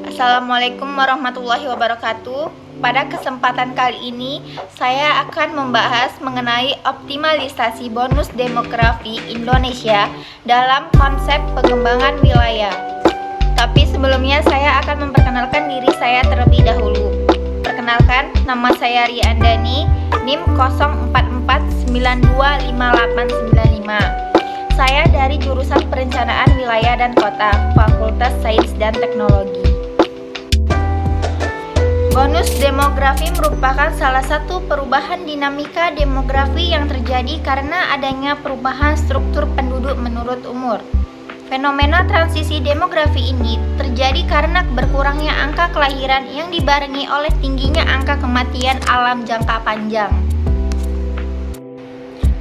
Assalamualaikum warahmatullahi wabarakatuh. Pada kesempatan kali ini, saya akan membahas mengenai optimalisasi bonus demografi Indonesia dalam konsep pengembangan wilayah. Tapi sebelumnya saya akan memperkenalkan diri saya terlebih dahulu. Perkenalkan, nama saya Riandani, NIM 0449258895. Saya dari jurusan Perencanaan Wilayah dan Kota, Fakultas Sains dan Teknologi. Bonus demografi merupakan salah satu perubahan dinamika demografi yang terjadi karena adanya perubahan struktur penduduk menurut umur. Fenomena transisi demografi ini terjadi karena berkurangnya angka kelahiran yang dibarengi oleh tingginya angka kematian alam jangka panjang.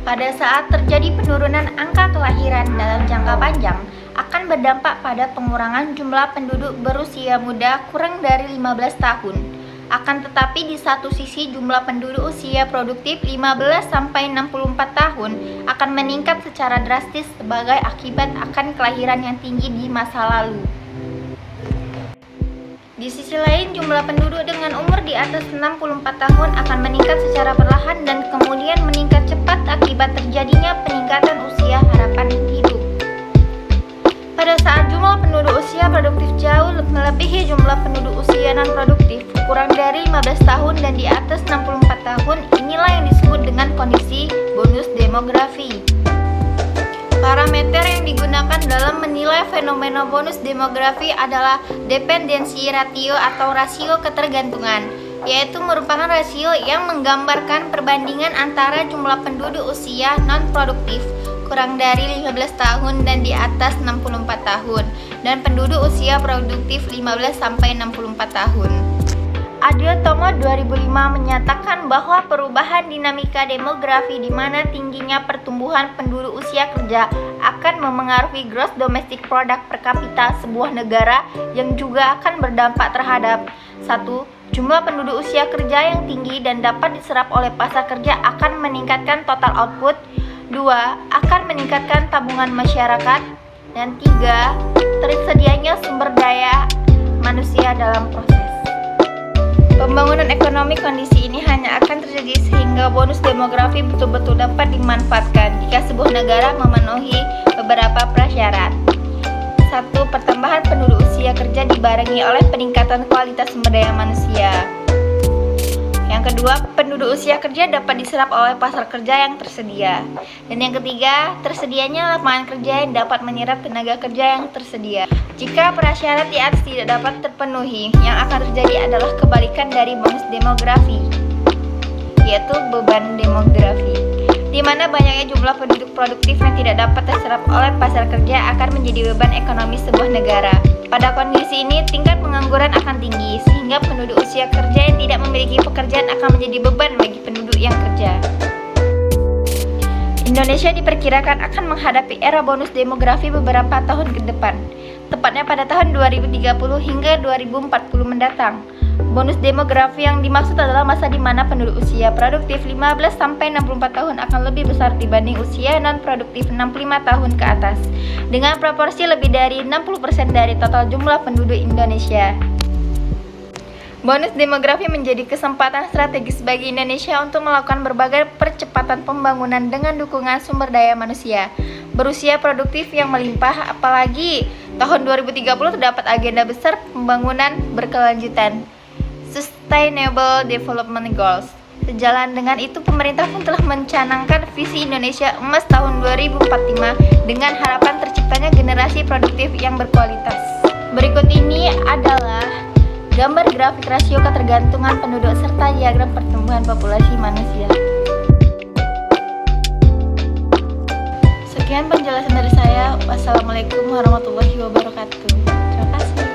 Pada saat terjadi penurunan angka kelahiran dalam jangka panjang, akan berdampak pada pengurangan jumlah penduduk berusia muda kurang dari 15 tahun. Akan tetapi di satu sisi jumlah penduduk usia produktif 15-64 tahun akan meningkat secara drastis sebagai akibat akan kelahiran yang tinggi di masa lalu. Di sisi lain, jumlah penduduk dengan umur di atas 64 tahun akan meningkat secara perlahan dan kemudian meningkat cepat akibat terjadinya peningkatan usia harapan hidup. Pada saat jumlah penduduk usia produktif jauh melebihi jumlah penduduk usia non-produktif kurang dari 15 tahun dan di atas 64 tahun, inilah yang disebut dengan kondisi bonus demografi. Parameter yang digunakan dalam menilai fenomena bonus demografi adalah dependensi ratio atau rasio ketergantungan, yaitu merupakan rasio yang menggambarkan perbandingan antara jumlah penduduk usia non-produktif kurang dari 15 tahun dan di atas 64 tahun dan penduduk usia produktif 15-64 tahun. Adiotomo 2005 menyatakan bahwa perubahan dinamika demografi di mana tingginya pertumbuhan penduduk usia kerja akan memengaruhi gross domestic product per kapita sebuah negara yang juga akan berdampak terhadap 1. Jumlah penduduk usia kerja yang tinggi dan dapat diserap oleh pasar kerja akan meningkatkan total output. 2. Akan meningkatkan tabungan masyarakat. Dan 3. Tersedianya sumber daya manusia dalam proses. Pembangunan ekonomi kondisi ini hanya akan terjadi sehingga bonus demografi betul-betul dapat dimanfaatkan jika sebuah negara memenuhi beberapa prasyarat. 1. Pertambahan penduduk usia kerja dibarengi oleh peningkatan kualitas sumber daya manusia. Yang kedua, penduduk usia kerja dapat diserap oleh pasar kerja yang tersedia. Dan yang ketiga, tersedianya lapangan kerja yang dapat menyerap tenaga kerja yang tersedia. Jika prasyarat di atas tidak dapat terpenuhi, yang akan terjadi adalah kebalikan dari bonus demografi, yaitu beban demografi, di mana banyaknya jumlah penduduk produktif yang tidak dapat terserap oleh pasar kerja akan menjadi beban ekonomi sebuah negara. Pada kondisi ini, tingkat pengangguran akan tinggi, sehingga penduduk usia kerja yang tidak memiliki pekerjaan akan menjadi beban bagi penduduk yang kerja. Indonesia diperkirakan akan menghadapi era bonus demografi beberapa tahun ke depan, tepatnya pada tahun 2030 hingga 2040 mendatang. Bonus demografi yang dimaksud adalah masa di mana penduduk usia produktif 15-64 tahun akan lebih besar dibanding usia non-produktif 65 tahun ke atas, dengan proporsi lebih dari 60% dari total jumlah penduduk Indonesia. Bonus demografi menjadi kesempatan strategis bagi Indonesia untuk melakukan berbagai percepatan pembangunan dengan dukungan sumber daya manusia berusia produktif yang melimpah, apalagi tahun 2030 terdapat agenda besar pembangunan berkelanjutan, Sustainable Development Goals. Sejalan dengan itu, pemerintah pun telah mencanangkan visi Indonesia Emas tahun 2045 dengan harapan terciptanya generasi produktif yang berkualitas. Berikut ini adalah gambar grafik rasio ketergantungan penduduk serta diagram pertumbuhan populasi manusia. Sekian penjelasan dari saya. Wassalamualaikum warahmatullahi wabarakatuh. Terima kasih.